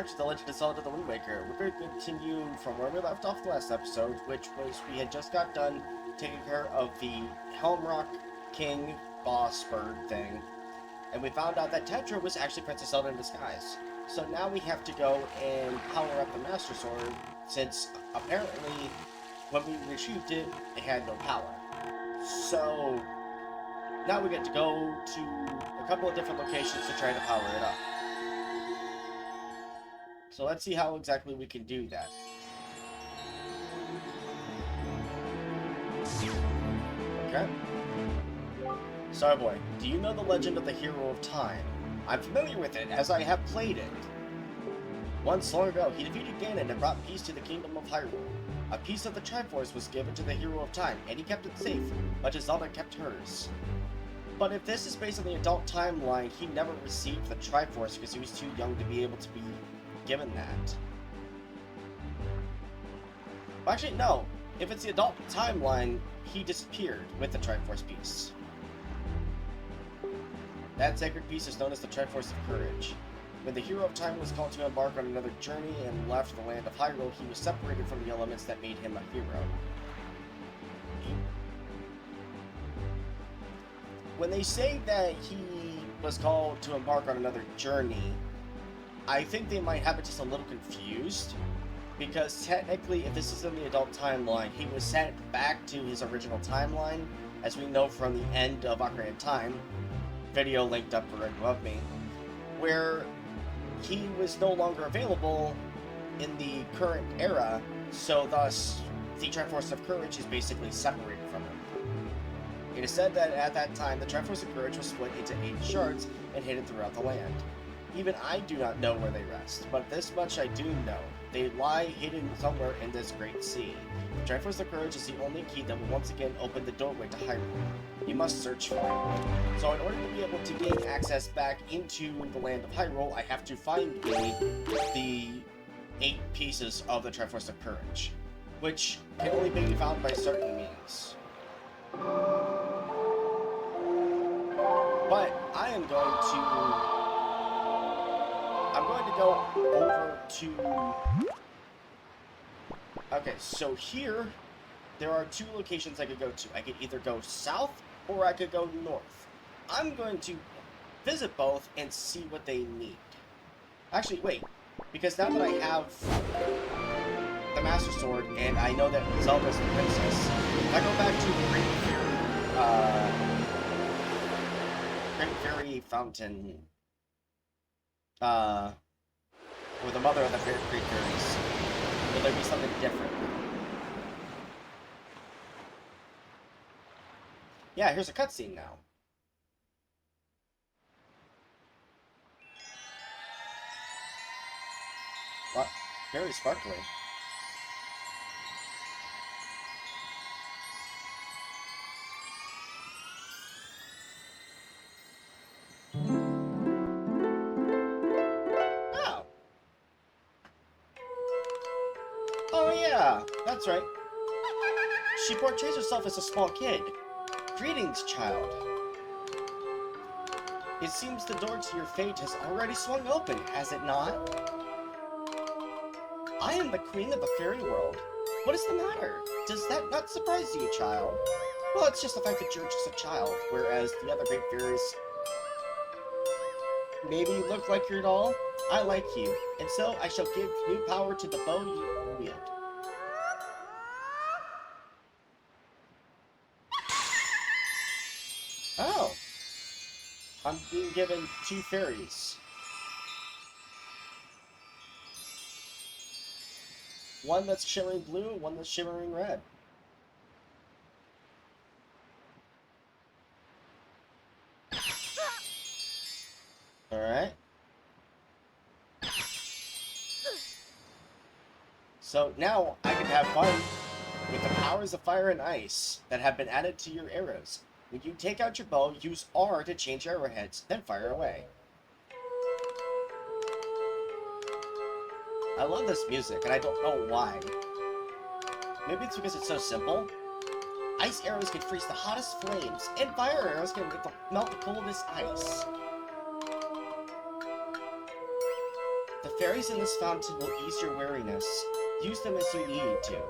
back to The Legend of Zelda: The Wind Waker. We're going to continue from where we left off the last episode, which was we had just got done taking care of the Helmrock King boss bird thing, and we found out that Tetra was actually Princess Zelda in disguise. So now we have to go and power up the Master Sword, since apparently when we retrieved it, it had no power. So now we get to go to a couple of different locations to try to power it up. So let's see how exactly we can do that. Okay. Starboy, do you know the legend of the Hero of Time? I'm familiar with it, as I have played it. Once long ago, he defeated Ganon and brought peace to the Kingdom of Hyrule. A piece of the Triforce was given to the Hero of Time, and he kept it safe, but his Zelda kept hers. But if this is based on the adult timeline, he never received the Triforce because he was too young to be able to be given that. Well, actually, no. If it's the adult timeline, he disappeared with the Triforce piece. That sacred piece is known as the Triforce of Courage. When the Hero of Time was called to embark on another journey and left the land of Hyrule, he was separated from the elements that made him a hero. When they say that he was called to embark on another journey, I think they might have it just a little confused, because technically, if this is in the adult timeline, he was sent back to his original timeline, as we know from the end of Ocarina of Time, video linked up right above me, where he was no longer available in the current era, so thus the Triforce of Courage is basically separated from him. It is said that at that time, the Triforce of Courage was split into 8 shards and hidden throughout the land. Even I do not know where they rest, but this much I do know. They lie hidden somewhere in this great sea. The Triforce of Courage is the only key that will once again open the doorway to Hyrule. You must search for it. So in order to be able to gain access back into the land of Hyrule, I have to find the 8 pieces of the Triforce of Courage, which can only be found by certain means. But I am going to... I'm going to go over to... Okay, so here, there are 2 locations I could go to. I could either go south, or I could go north. I'm going to visit both and see what they need. Actually, wait, because now that I have the Master Sword, and I know that Zelda's the princess, if I go back to the Great Fairy Fountain, or the mother of the Great Fairies, will there be something different? Yeah, here's a cutscene now. What? Very sparkly. Oh. Oh yeah, that's right. She portrays herself as a small kid. Greetings, child. It seems the door to your fate has already swung open, has it not? I am the queen of the fairy world. What is the matter? Does that not surprise you, child? Well, it's just the fact that you're just a child, whereas the other great fairies maybe look like your doll. I like you, and so I shall give new power to the bow you wield. Oh. I'm being given 2 fairies. One that's shimmering blue, and one that's shimmering red. Alright. So now I can have fun with the powers of fire and ice that have been added to your arrows. When you take out your bow, use R to change arrowheads, then fire away. I love this music, and I don't know why. Maybe it's because it's so simple. Ice arrows can freeze the hottest flames, and fire arrows can melt the coldest ice. The Fairies in this fountain will ease your weariness. Use them as you need to.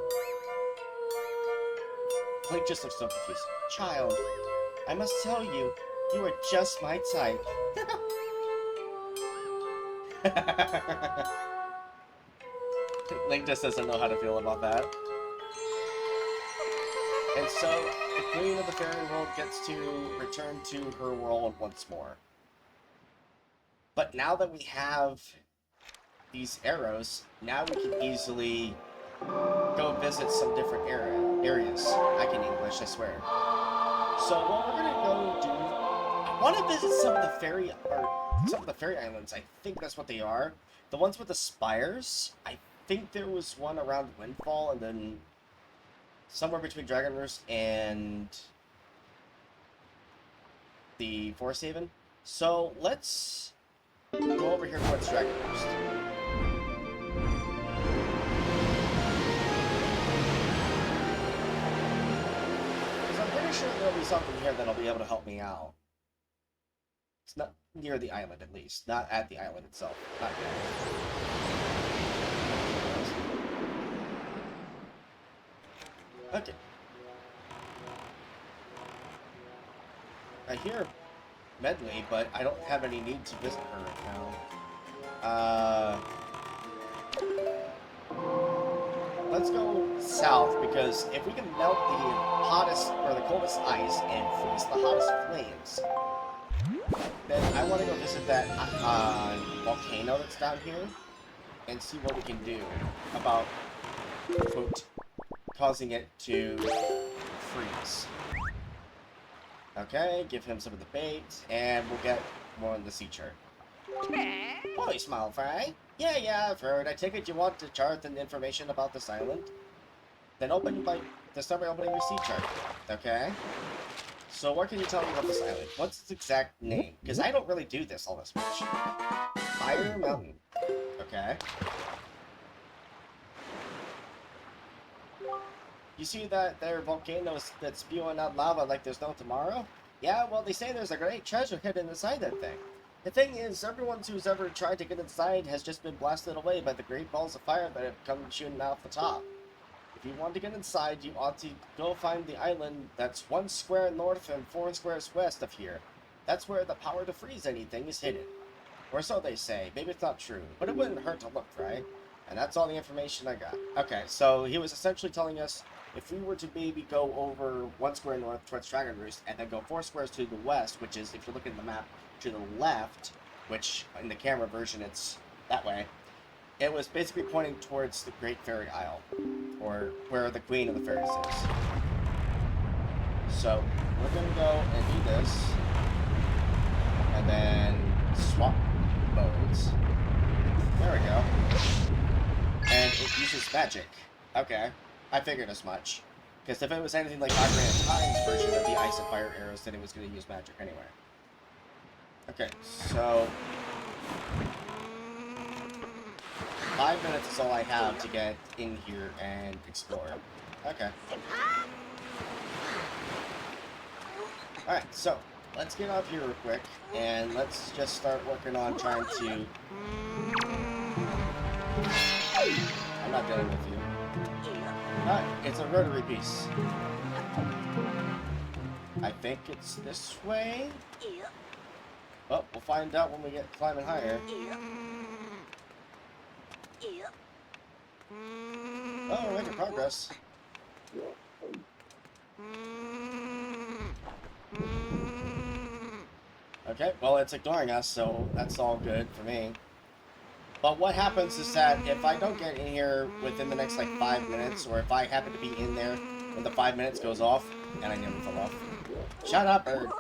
Link just looks so confused. Child, I must tell you, you are just my type. Link just doesn't know how to feel about that. And so, the Queen of the Fairy World gets to return to her world once more. But now that we have these arrows, now we can easily go visit some different areas. I can English, I swear. So what we're gonna go do, I want to visit some of the fairy islands. I think that's what they are. The ones with the spires. I think there was one around Windfall, and then somewhere between Dragon Roost and the Forest Haven. So let's go over here towards Dragon Roost. Because I'm pretty sure there'll be something here that'll be able to help me out. It's not near the island, at least. Not at the island itself. Not yet. Okay. I hear Medley, but I don't have any need to visit her right now. Let's go south, because if we can melt the hottest or the coldest ice and freeze the hottest flames, then I want to go visit that volcano that's down here and see what we can do about, quote, causing it to freeze. Okay, give him some of the bait, and we'll get more on the sea chart. Holy smile fry. Yeah, I've heard. I take it you want the chart and information about this island? Then start by opening your sea chart. Okay? So what can you tell me about this island? What's its exact name? Because I don't really do this all this much. Fire Mountain. Okay. You see that there are volcanoes that's spewing out lava like there's no tomorrow? Yeah, well, they say there's a great treasure hidden inside that thing. The thing is, everyone who's ever tried to get inside has just been blasted away by the great balls of fire that have come shooting out the top. If you want to get inside, you ought to go find the island that's 1 square north and 4 squares west of here. That's where the power to freeze anything is hidden. Or so they say. Maybe it's not true, but it wouldn't hurt to look, right? And that's all the information I got. Okay, so he was essentially telling us if we were to maybe go over 1 square north towards Dragon Roost, and then go 4 squares to the west, which is, if you look at the map, to the left, which in the camera version it's that way, it was basically pointing towards the Great Fairy Isle, or where the Queen of the Fairies is. So, we're going to go and do this, and then swap modes. There we go. And it uses magic. Okay. I figured as much. Because if it was anything like Ocarina of Time's version of the Ice and Fire arrows, then it was going to use magic anyway. Okay, so 5 minutes is all I have to get in here and explore. Okay. Alright, so let's get off here real quick, and let's just start working on trying to... I'm not dealing with you. Alright, it's a rotary piece. I think it's this way? Well, we'll find out when we get climbing higher. Oh, we're making progress. Okay, well, it's ignoring us, so that's all good for me. But what happens is that if I don't get in here within the next, like, 5 minutes, or if I happen to be in there when the 5 minutes goes off, and I never fell off. Shut up, bird!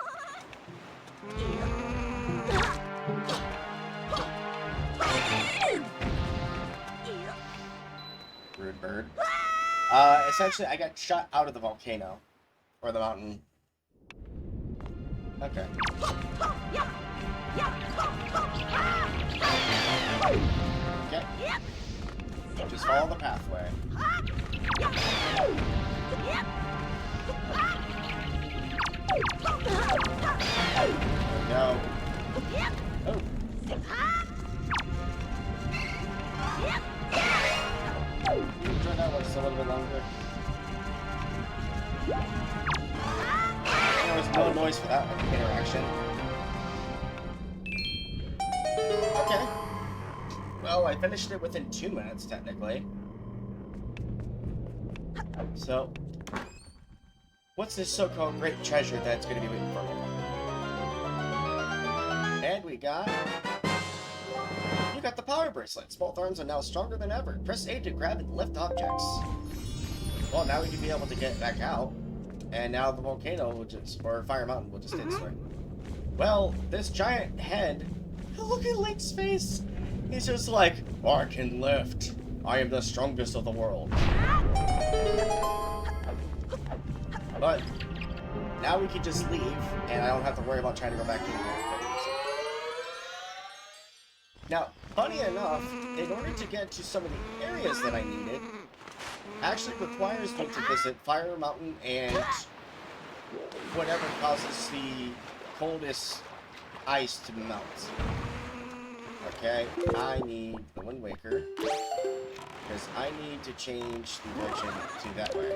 Rude bird. Essentially, I got shot out of the volcano. Or the mountain. Okay. Okay. Just follow the pathway. There we go. Oh. No noise for that interaction. Okay. Well, I finished it within 2 minutes, technically. So, what's this so-called great treasure that's going to be waiting for me? And we got... You got the power bracelets. Both arms are now stronger than ever. Press A to grab and lift objects. Well, now we can be able to get back out. And now the volcano will just... Or Fire Mountain will just destroy. Well, this giant head... Look at Link's face! He's just like, I can lift. I am the strongest of the world. But now we can just leave, and I don't have to worry about trying to go back in here. Now, funny enough, in order to get to some of the areas that I needed, actually requires me to visit Fire Mountain and whatever causes the coldest ice to melt. Okay, I need the Wind Waker, because I need to change the direction to that way.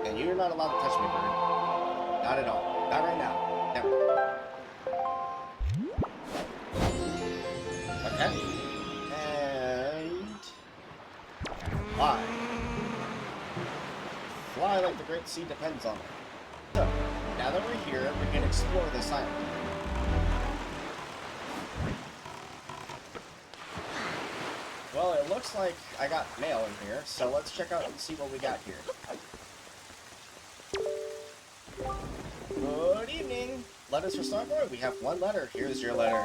And you're not allowed to touch me, bird. Not at all. Not right now. Never. Okay. And... fly. Fly like the great sea depends on it. So, now that we're here, we can explore this island. Well, it looks like I got mail in here, so let's check out and see what we got here. Good evening! Letters for Starboy? We have one letter. Here's your letter.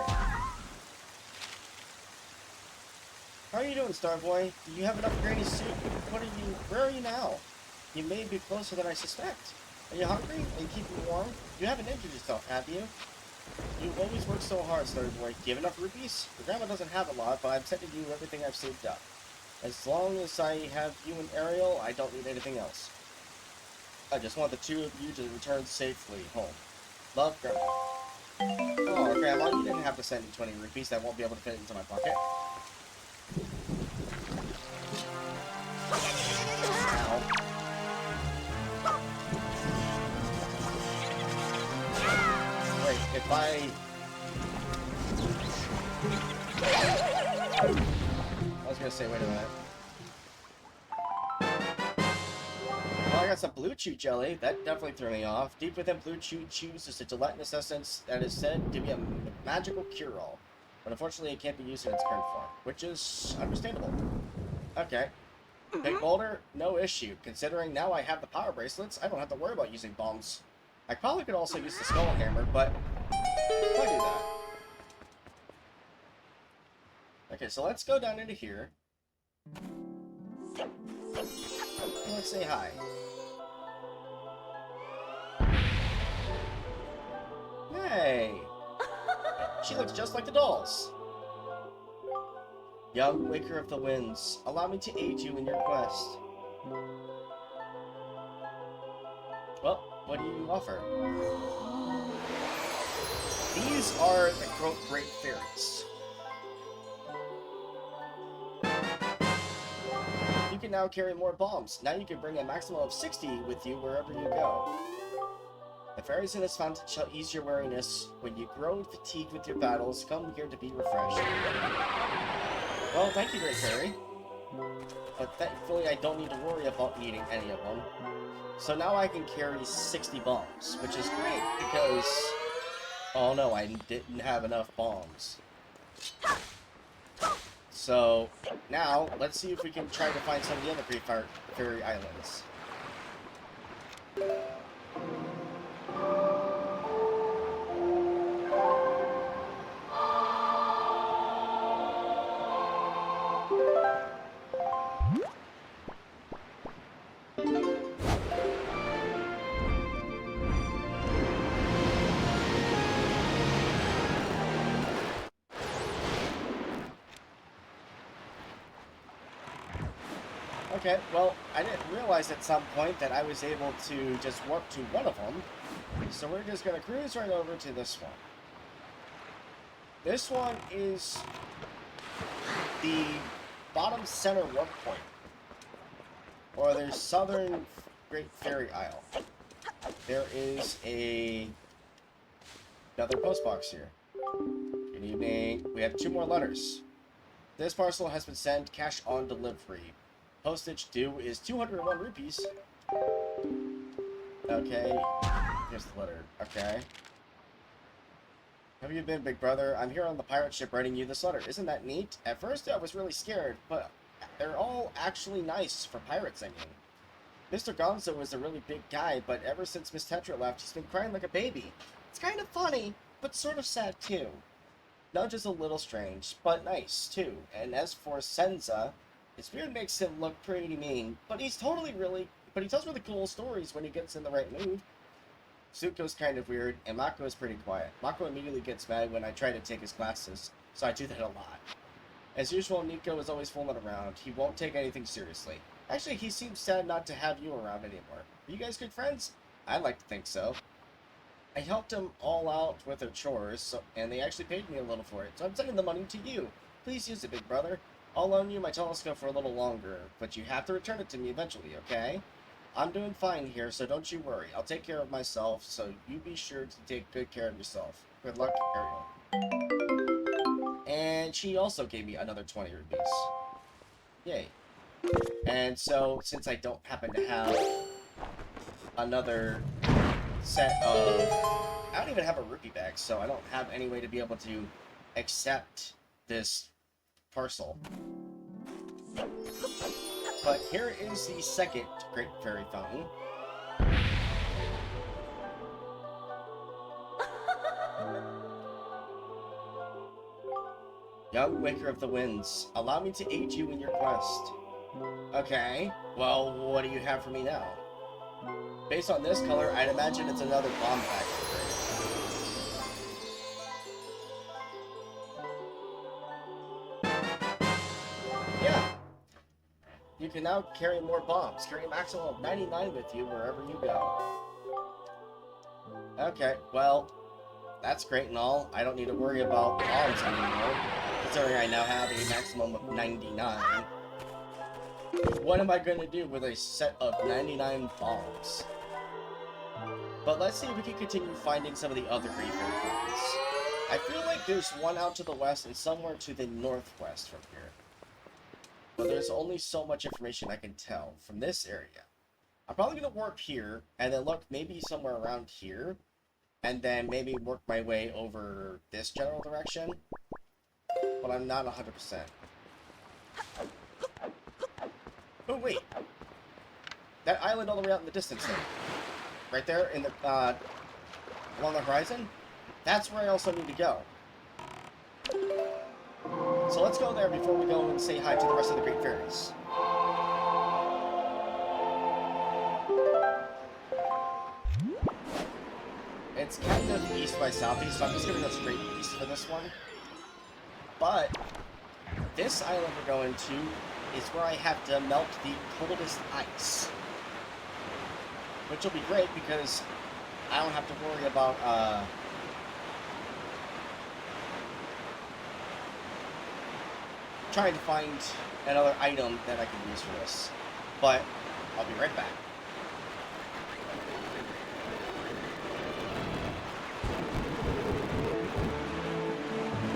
How are you doing, Starboy? Do you have enough granny soup? Where are you now? You may be closer than I suspect. Are you hungry? Are you keeping warm? You haven't injured yourself, have you? You've always worked so hard, Starboy. Do you have enough rupees? Your grandma doesn't have a lot, but I'm sending you everything I've saved up. As long as I have you and Ariel, I don't need anything else. I just want the two of you to return safely home. Love, Grandma. Oh, Grandma, you didn't have to send me 20 rupees. That won't be able to fit into my pocket. Ow. Wait, if I was gonna say, wait a minute. Well, I got some blue chew jelly. That definitely threw me off. Deep within blue chew chews is a gelatinous essence that is said to be a magical cure-all. But unfortunately, it can't be used in its current form, which is understandable. Okay. Big boulder, no issue. Considering now I have the power bracelets, I don't have to worry about using bombs. I probably could also use the skull hammer, but why do that? Okay, so let's go down into here. Let's say hi. Hey! She looks just like the dolls. Young Waker of the Winds, allow me to aid you in your quest. Well, what do you offer? These are the quote great fairies. You can now carry more bombs. Now you can bring a maximum of 60 with you wherever you go. The fairies in this fountain shall ease your weariness. When you grow fatigued with your battles, come here to be refreshed. Well, thank you, Great Fairy. But thankfully, I don't need to worry about needing any of them. So now I can carry 60 bombs, which is great because... Oh no, I didn't have enough bombs. So, now, let's see if we can try to find some of the other Great Fairy Islands. Okay, well, I didn't realize at some point that I was able to just warp to one of them. So we're just going to cruise right over to this one. This one is the bottom center warp point. Or their southern Great Fairy Isle. There is another postbox here. Good evening. We have 2 more letters. This parcel has been sent cash on delivery. Postage due is 201 rupees. Okay. Here's the letter. Okay. Have you been, big brother? I'm here on the pirate ship writing you this letter. Isn't that neat? At first I was really scared, but they're all actually nice for pirates, I mean. Mr. Gonzo is a really big guy, but ever since Miss Tetra left, he's been crying like a baby. It's kind of funny, but sort of sad too. Not just a little strange, but nice too. And as for Senza, his beard makes him look pretty mean, but he tells really cool stories when he gets in the right mood. Zuko's kind of weird, and Mako is pretty quiet. Mako immediately gets mad when I try to take his classes, so I do that a lot. As usual, Nico is always fooling around. He won't take anything seriously. Actually, he seems sad not to have you around anymore. Are you guys good friends? I'd like to think so. I helped them all out with their chores, and they actually paid me a little for it, so I'm sending the money to you. Please use it, big brother. I'll loan you my telescope for a little longer, but you have to return it to me eventually, okay? I'm doing fine here, so don't you worry. I'll take care of myself, so you be sure to take good care of yourself. Good luck, Ariel. And she also gave me another 20 rupees. Yay. And so, since I don't happen to have another set of... I don't even have a rupee bag, so I don't have any way to be able to accept this parcel. But here is the second Great Fairy Fountain. Young Waker of the Winds, allow me to aid you in your quest. Okay, well, what do you have for me now? Based on this color, I'd imagine it's another bomb factory. Yeah! You can now carry more bombs. Carry a maximum of 99 with you wherever you go. Okay, well, that's great and all. I don't need to worry about bombs anymore, considering I now have a maximum of 99. What am I going to do with a set of 99 bombs? But let's see if we can continue finding some of the other Great Fairy Fountains. I feel like there's one out to the west and somewhere to the northwest from here. But there's only so much information I can tell from this area. I'm probably going to warp here, and then look maybe somewhere around here, and then maybe work my way over this general direction. But I'm not 100%. Oh, wait. That island all the way out in the distance there. Right there in the, along the horizon? That's where I also need to go. So let's go there before we go and say hi to the rest of the Great Fairies. It's kind of east by southeast, so I'm just going to go straight east for this one. But this island we're going to is where I have to melt the coldest ice. Which will be great because I don't have to worry about, trying to find another item that I can use for this. But I'll be right back.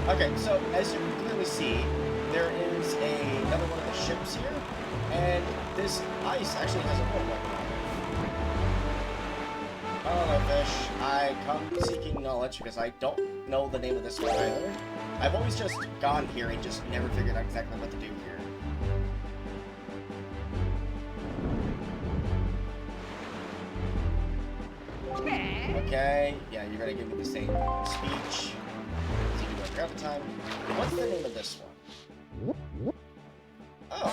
Okay, so as you can clearly see, there is another one of the ships here, and this ice actually has a little weapon on it. Hello, fish. I come seeking knowledge because I don't know the name of this one either. I've always just gone here and just never figured out exactly what to do here. Okay, yeah, you're gonna give me the same speech. Every time. What's the name of this one? Oh.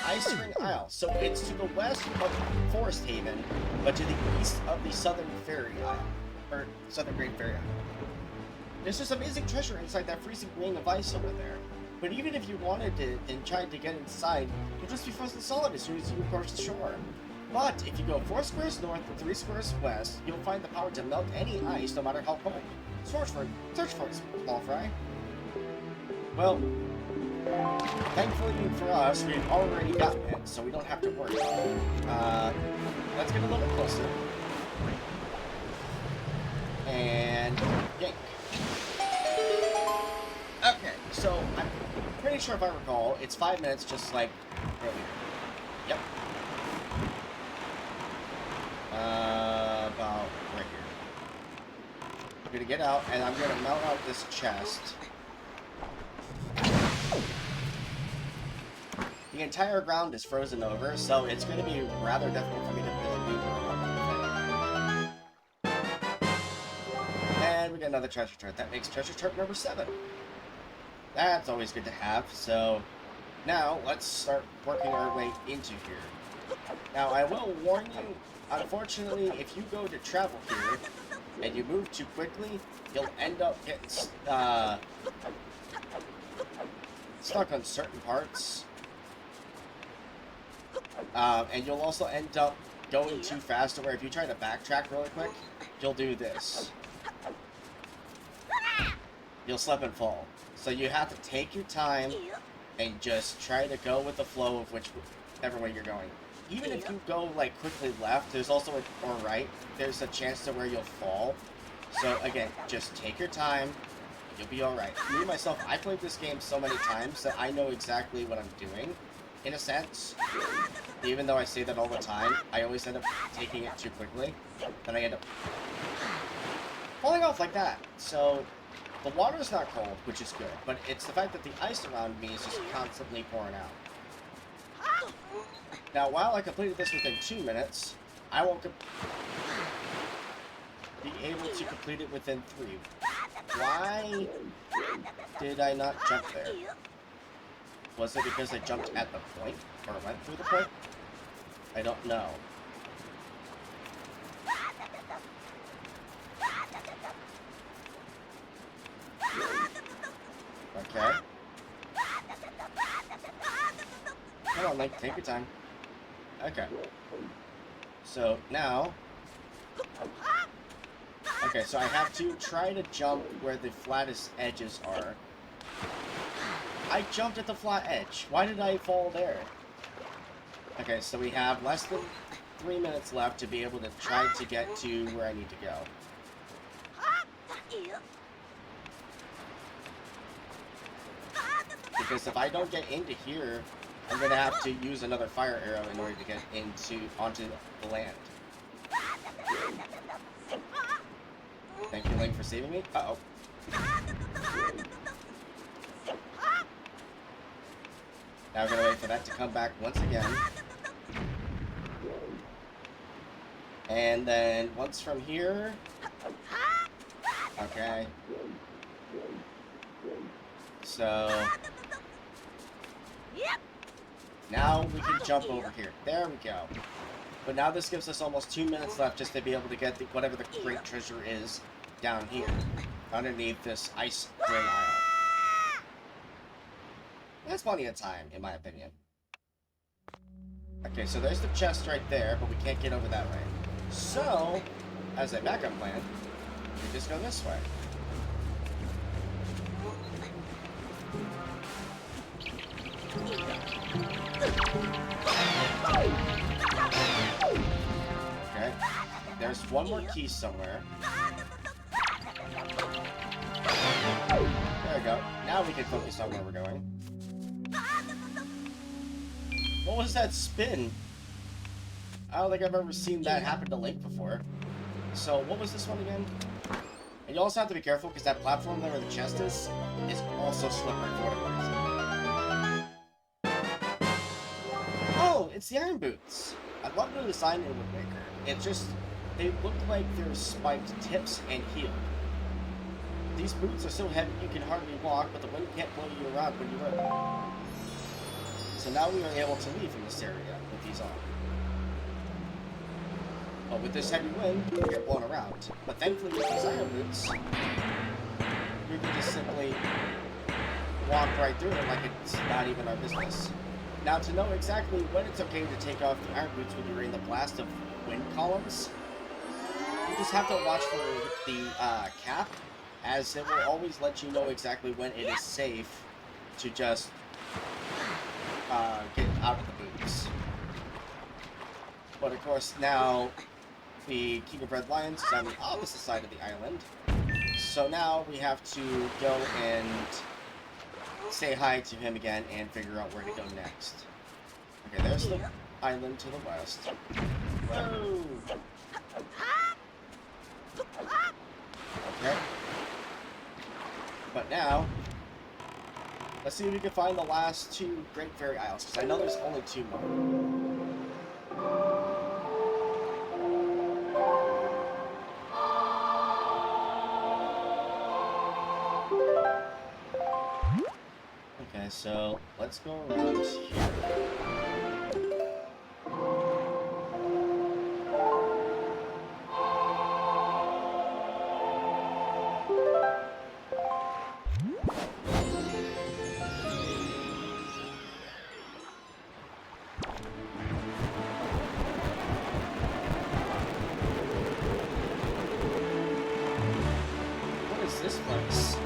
Ice Spring Isle. So it's to the west of Forest Haven, but to the east of the Southern Fairy Isle. Or Southern Great Fairy Isle. There's this amazing treasure inside that freezing ring of ice over there. But even if you wanted to and tried to get inside, you'll just be frozen solid as soon as you approach the shore. But if you go 4 squares north and 3 squares west, you'll find the power to melt any ice no matter how cold. Search for it, small fry. Well, Thankfully for us, we've already gotten it, so we don't have to worry about it. Let's get a little closer. And yank. Okay, so I'm pretty sure if I recall, it's 5 minutes just like earlier. Yep. About right here. I'm gonna get out, and I'm gonna mount out this chest. The entire ground is frozen over, so it's gonna be rather difficult for me to maneuver around everything. And we got another treasure chart. That makes treasure chart number 7. That's always good to have, so now let's start working our way into here. Now, I will warn you, unfortunately, if you go to travel here, and you move too quickly, you'll end up getting stuck on certain parts. And you'll also end up going too fast to where if you try to backtrack really quick, you'll do this. You'll slip and fall. So you have to take your time and just try to go with the flow of whichever way you're going. Even if you go like quickly left, there's also or right, there's a chance to where you'll fall. So again, just take your time. You'll be alright. Me, myself, I played this game so many times that I know exactly what I'm doing, in a sense. Even though I say that all the time, I always end up taking it too quickly. Then I end up falling off like that. So, the water's not cold, which is good, but it's the fact that the ice around me is just constantly pouring out. Now, while I completed this within 2 minutes, I won't be able to complete it within 3. Why did I not jump there? Was it because I jumped at the point? Or went through the point? I don't know. Okay. Come on, Link, take your time. Okay. So, now... Okay, so I have to try to jump where the flattest edges are. I jumped at the flat edge. Why did I fall there? Okay, so we have less than 3 minutes left to be able to try to get to where I need to go. Because if I don't get into here, I'm going to have to use another fire arrow in order to get onto the land. Thank you, Link, for saving me. Uh-oh. Now we're going to wait for that to come back once again. And then once from here... Okay. So... Now we can jump over here. There we go. But now this gives us almost 2 minutes left just to be able to get whatever the great treasure is down here. Underneath this ice gray isle. That's plenty of time, in my opinion. Okay, so there's the chest right there, but we can't get over that way. So, as a backup plan, we just go this way. Okay, there's one more key somewhere. There we go. Now we can focus on where we're going. What was that spin? I don't think I've ever seen that happen to Link before. So, what was this one again? And you also have to be careful because that platform there where the chest is also slippery for whatever reason. Oh, it's the iron boots. I love the design in Woodmaker. It just, they look like they're spiked tips and heeled. These boots are so heavy you can hardly walk, but the wind can't blow you around when you wear them. So now we are able to leave from this area with these on. But with this heavy wind, we get blown around. But thankfully with these iron boots, we can just simply walk right through it like it's not even our business. Now to know exactly when it's okay to take off the iron boots when you're in the blast of wind columns, you just have to watch for the cap, as it will always let you know exactly when it is safe to just get out of the boots. But of course, now the King of Red Lions is on the opposite side of the island. So now we have to go and say hi to him again and figure out where to go next. Okay, there's the island to the west. Whoa! Okay. But now, let's see if we can find the last two Great Fairy Isles, because I know there's only two more. Okay, so let's go around here. What is this place?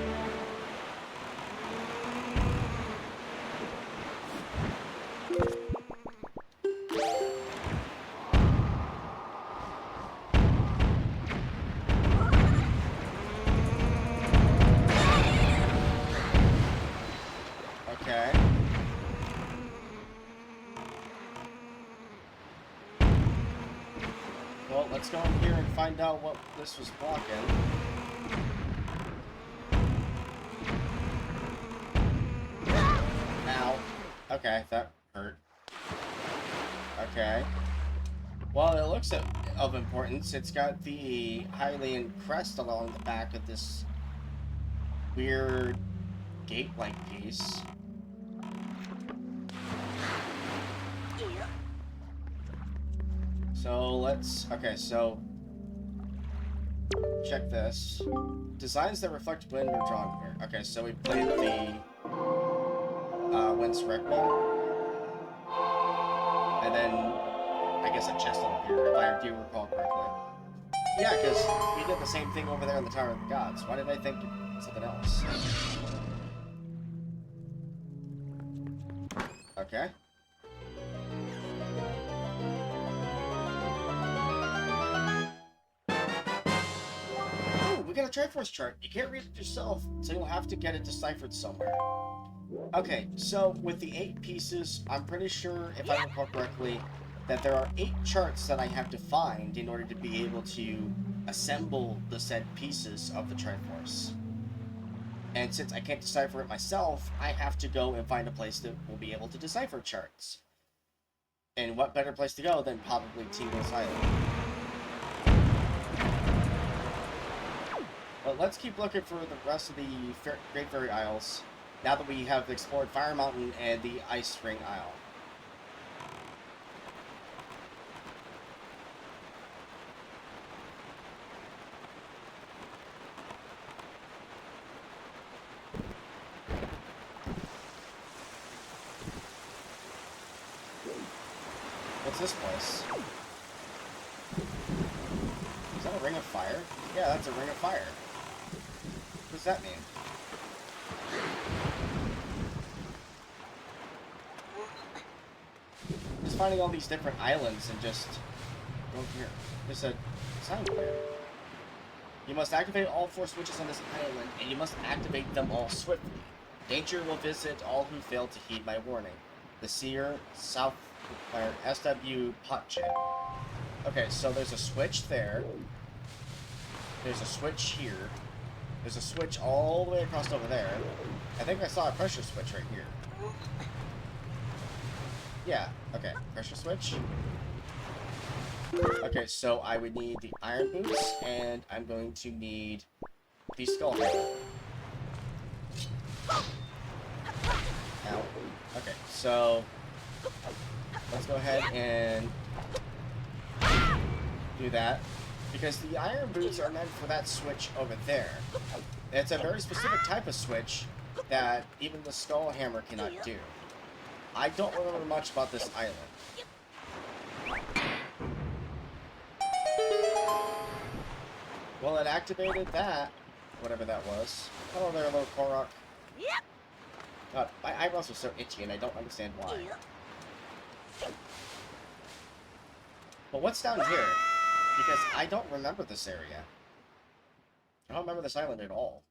Okay. Well, let's go in here and find out what this was blocking. Ow. Okay, that hurt. Okay. Well, it looks of importance. It's got the Hylian crest along the back of this weird gate-like piece. So let's... Okay, so... check this. Designs that reflect wind are drawn here. Okay, so we played the... Wind's Requiem. And then... I guess a chest over here, if I do recall correctly. Yeah, because we did the same thing over there in the Tower of the Gods. Why did I think something else? Okay. Ooh, we got a Triforce chart. You can't read it yourself, so you'll have to get it deciphered somewhere. Okay, so with the 8 pieces, I'm pretty sure, if I recall correctly, that there are 8 charts that I have to find in order to be able to assemble the said pieces of the Triforce. And since I can't decipher it myself, I have to go and find a place that will be able to decipher charts. And what better place to go than probably Tingle's Island. But let's keep looking for the rest of the Great Fairy Isles, now that we have explored Fire Mountain and the Ice Ring Isle. What's this place? Is that a ring of fire? Yeah, that's a ring of fire. What does that mean? Just finding all these different islands and just... go over here. There's a sound clear. You must activate all 4 switches on this island, and you must activate them all swiftly. Danger will visit all who fail to heed my warning. The Seer, Southfire, SW, Potchin. Okay, so there's a switch there. There's a switch here. There's a switch all the way across over there. I think I saw a pressure switch right here. Yeah, okay, pressure switch. Okay, so I would need the iron boots, and I'm going to need the skull hammer. Ow. Okay, so let's go ahead and do that, because the iron boots are meant for that switch over there. It's a very specific type of switch that even the skull hammer cannot do. I don't remember much about this island. Well, it activated that, whatever that was. Hello there, little Korok. God, my eyebrows are so itchy and I don't understand why. But what's down here? Because I don't remember this area. I don't remember this island at all.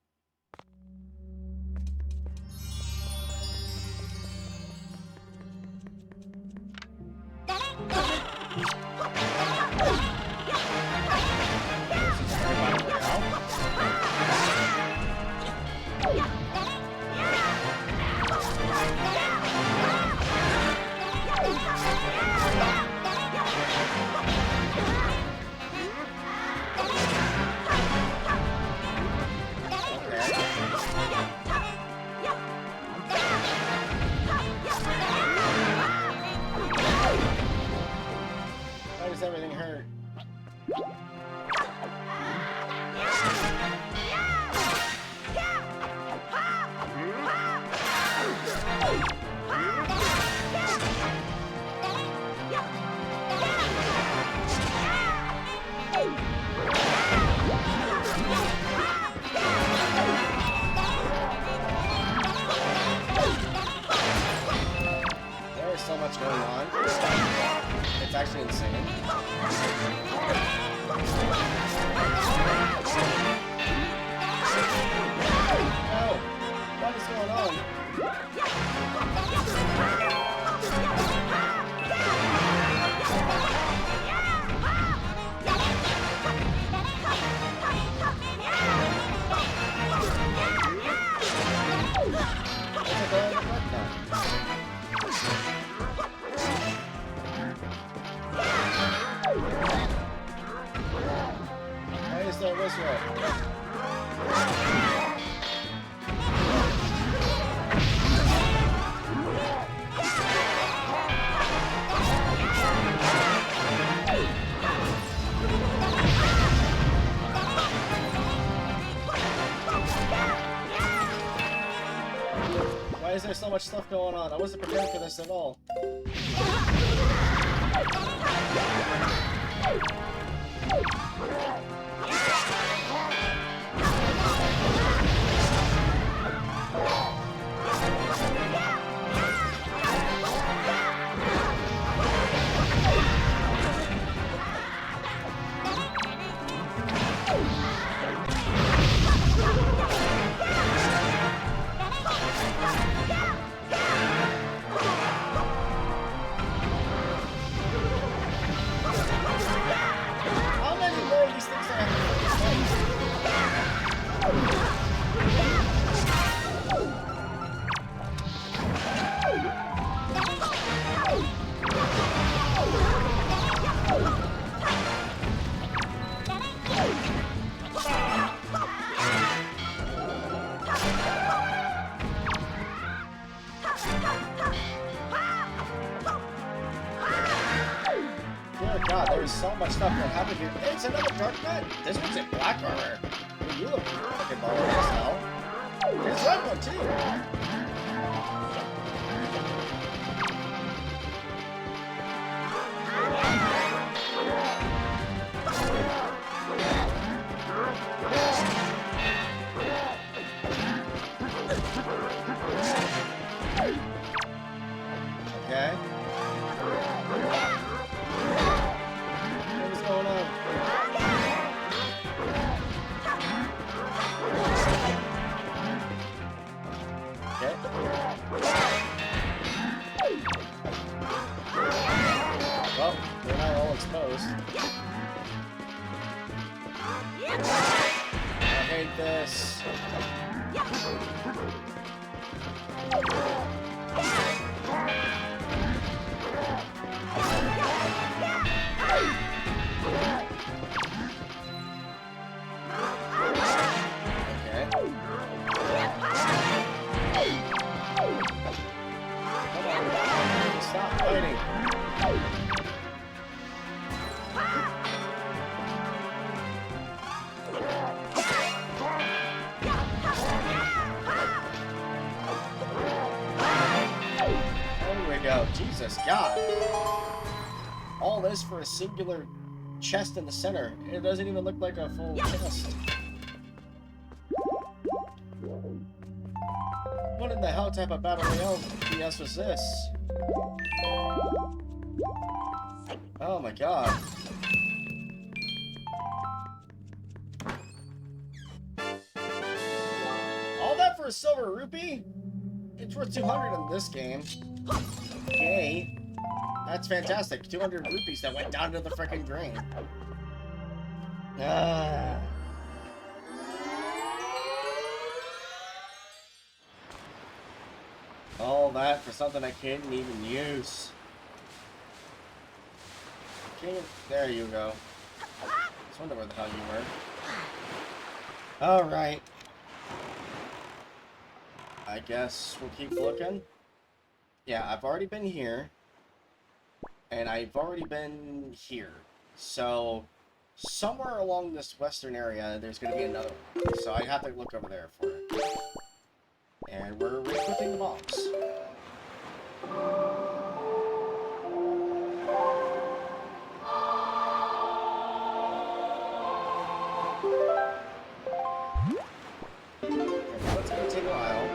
Why does everything hurt? There is so much going on. It's actually insane. Oh, what is going on? Why is there this way? Why is there so much stuff going on? I wasn't prepared for this at all. How many more of these things do I have Dear God, there is so much stuff that happened here. It's another dark net. This one's in black armor. Well, you look fucking ballin' as hell. There's red one too. Okay. What is going on? Okay. Well, they're not all exposed. I hate this. Okay. Come on. Stop fighting. There we go. Jesus, God. All this for a singular chest in the center. It doesn't even look like a full chest. What in the hell type of battle royale BS was this? Oh my god. All that for a silver rupee? It's worth 200 in this game. Yay. That's fantastic. 200 rupees that went down to the frickin' drain. Ah. All that for something I couldn't even use. Okay, there you go. Just wonder where the hell you were. Alright. I guess we'll keep looking. Yeah, I've already been here. And I've already been here. So, somewhere along this western area, there's going to be another one. So I have to look over there for it. And we're re-equipping the bombs. That's going to take a while.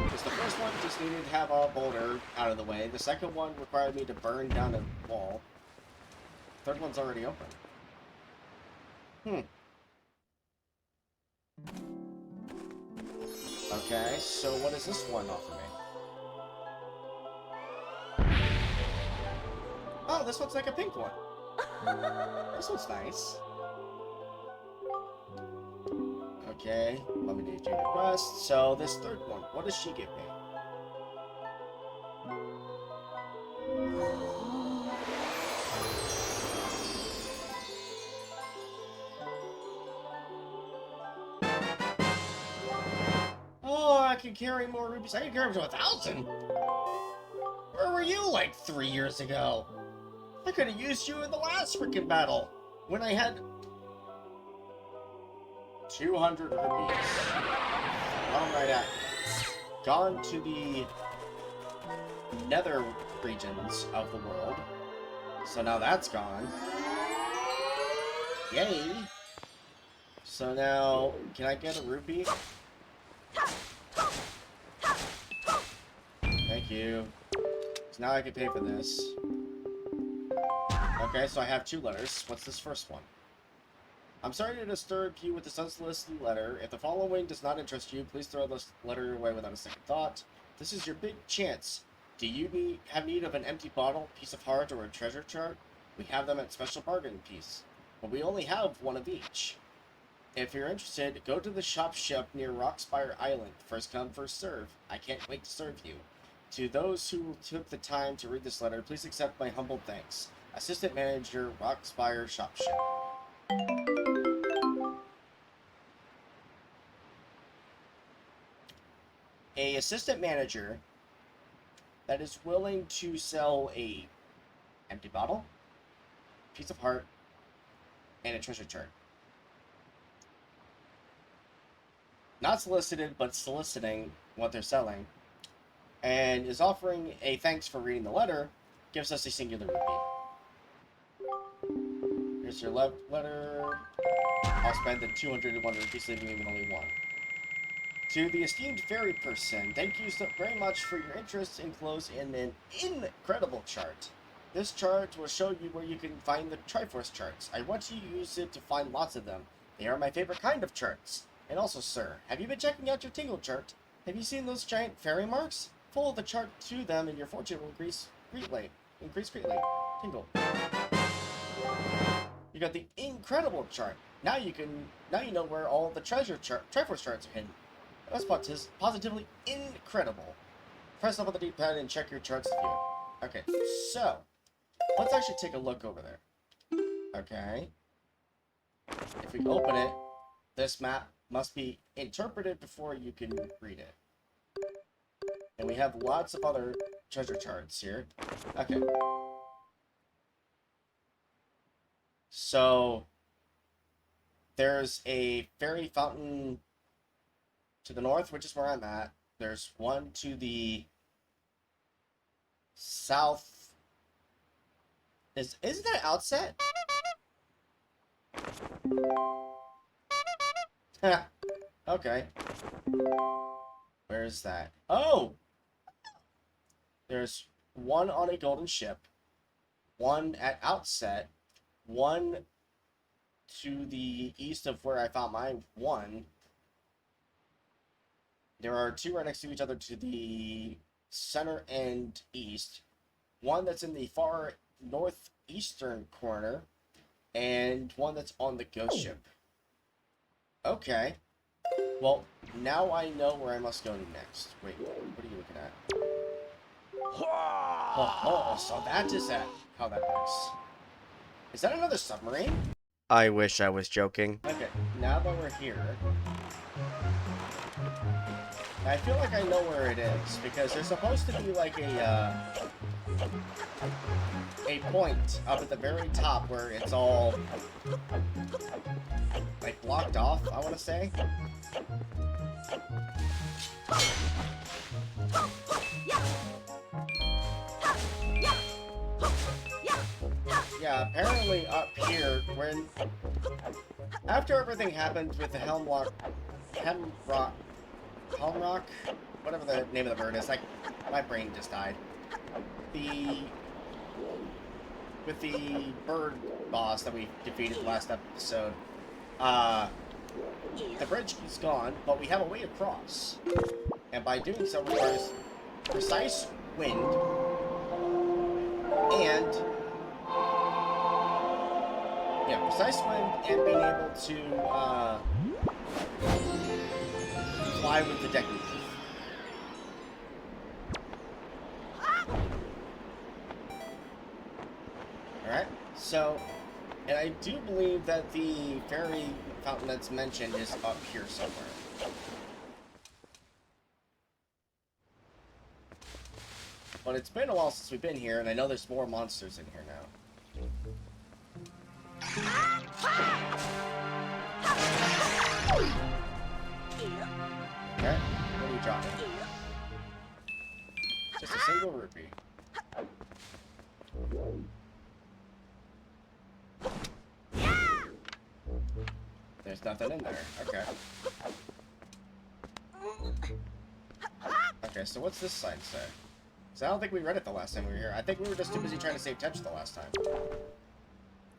Because the first one just needed to have a boulder out of the way. The second one required me to burn down a wall. The third one's already open. Okay, so what does this one offer me? Oh, this one's like a pink one. This one's nice. Okay, let me do your request. So this third one, what does she give me? Oh, I can carry more rupees. I can carry them to 1,000. Where were you like 3 years ago? I could have used you in the last freaking battle when I had 200 rupees. Alright, at gone to the nether regions of the world. So now that's gone. Yay! So now, can I get a rupee? Thank you. So now I can pay for this. Okay, so I have 2 letters. What's this first one? I'm sorry to disturb you with this unsolicited letter. If the following does not interest you, please throw this letter away without a second thought. This is your big chance. Do you have need of an empty bottle, piece of heart, or a treasure chart? We have them at special bargain piece, but we only have one of each. If you're interested, go to the shop near Rockspire Island. First come, first serve. I can't wait to serve you. To those who took the time to read this letter, please accept my humble thanks. Assistant Manager, Rockspire Shopship. A assistant manager that is willing to sell a empty bottle, piece of heart, and a treasure chart. Not solicited, but soliciting what they're selling, and is offering a thanks for reading the letter, gives us a singular rupee. Here's your letter. I'll spend the 201 rupees, leaving you with only 1. To the esteemed fairy person, thank you so very much for your interest enclosed in an incredible chart. This chart will show you where you can find the Triforce charts. I want you to use it to find lots of them. They are my favorite kind of charts. And also, sir, have you been checking out your Tingle chart? Have you seen those giant fairy marks? Follow the chart to them and your fortune will increase greatly. Tingle. You got the incredible chart. Now you know where all the Triforce charts are hidden. That's positively incredible. Press up on the D-pad and check your charts view. Okay, so let's actually take a look over there. Okay. If we open it, this map must be interpreted before you can read it. And we have lots of other treasure charts here. Okay. So there's a fairy fountain to the north, which is where I'm at. There's one to the south. Isn't that Outset? Okay. Where is that? Oh! There's one on a golden ship, one at Outset, one to the east of where I found my one. There are two right next to each other to the center and east. One that's in the far northeastern corner, and one that's on the ghost ship. Okay. Well, now I know where I must go next. Wait, what are you looking at? Oh, so that is that. How that works. Is that another submarine? I wish I was joking. Okay, now that we're here, I feel like I know where it is, because there's supposed to be like a point up at the very top where it's all like blocked off, I want to say. Yeah, apparently up here, when after everything happened with the Helmrock, whatever the name of the bird is, like my brain just died. With the bird boss that we defeated last episode, the bridge is gone, but we have a way across, and by doing so requires precise wind and precise wind and being able to fly with the decking move. Alright, so, and I do believe that the fairy fountain that's mentioned is up here somewhere. But it's been a while since we've been here, and I know there's more monsters in here now. Okay, what are you dropping? Just a single rupee. There's nothing in there. Okay. Okay, so what's this sign say? So I don't think we read it the last time we were here. I think we were just too busy trying to save Tetch the last time.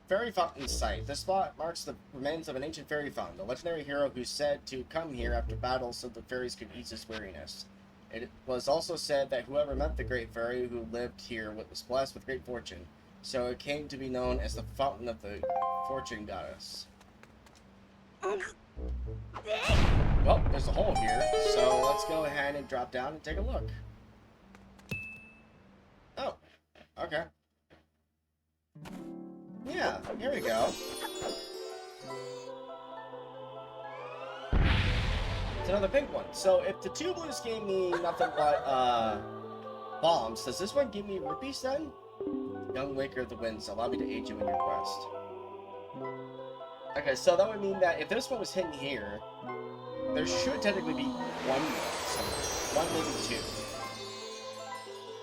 Fairy Fountain Site. This spot marks the remains of an ancient fairy fountain, the legendary hero who said to come here after battle so the fairies could ease his weariness. It was also said that whoever met the great fairy who lived here was blessed with great fortune, so it came to be known as the Fountain of the Fortune Goddess. Well, there's a hole here, so let's go ahead and drop down and take a look. Oh, okay. Yeah, here we go. It's another pink one. So if the two blues gave me nothing but bombs, does this one give me rupees then? Young Waker of the Winds, allow me to aid you in your quest. Okay, so that would mean that if this one was hidden here, there should technically be one more somewhere. One, maybe two.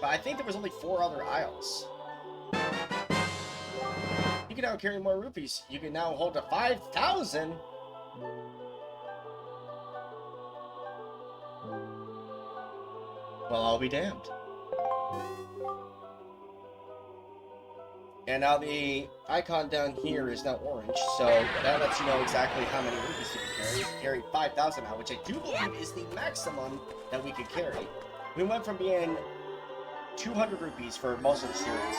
But I think there was only 4 other aisles. You can now carry more rupees. You can now hold to 5,000. Well, I'll be damned. And now the icon down here is now orange, so that lets you know exactly how many rupees you can carry. You can carry 5,000 now, which I do believe is the maximum that we could carry. We went from being 200 rupees for most of the series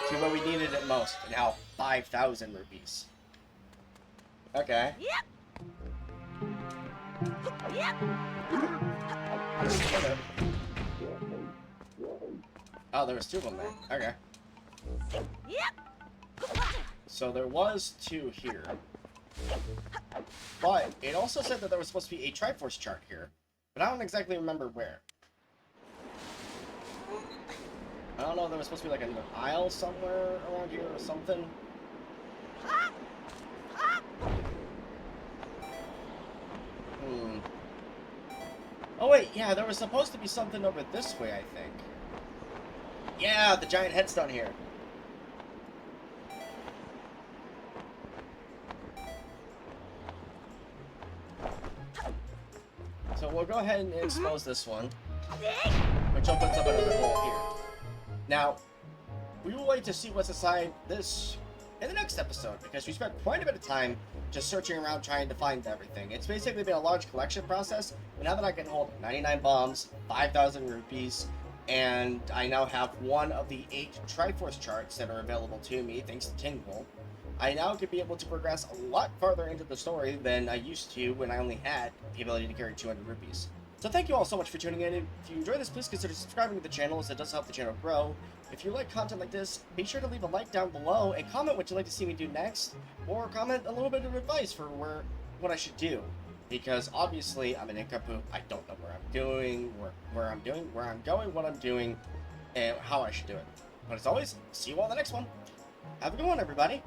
to when we needed it most, and now 5,000 rupees. Okay. Okay. Oh, there was 2 of them there. Okay. So there was 2 here. But it also said that there was supposed to be a Triforce chart here. But I don't exactly remember where. I don't know, there was supposed to be like an aisle somewhere around here or something. Oh wait, yeah, there was supposed to be something over this way, I think. Yeah, the giant headstone here. So we'll go ahead and expose this one, which opens up another hole here. Now, we will wait to see what's inside this in the next episode, because we spent quite a bit of time just searching around trying to find everything. It's basically been a large collection process, but now that I can hold 99 bombs, 5,000 rupees, and I now have one of the 8 Triforce charts that are available to me, thanks to Tingle, I now could be able to progress a lot farther into the story than I used to when I only had the ability to carry 200 rupees. So thank you all so much for tuning in. If you enjoyed this, please consider subscribing to the channel, as it does help the channel grow. If you like content like this, be sure to leave a like down below and comment what you'd like to see me do next, or comment a little bit of advice for what I should do. Because obviously I'm an nincompoop. I don't know where I'm going, where I'm going, what I'm doing, and how I should do it. But as always, see you all in the next one. Have a good one, everybody.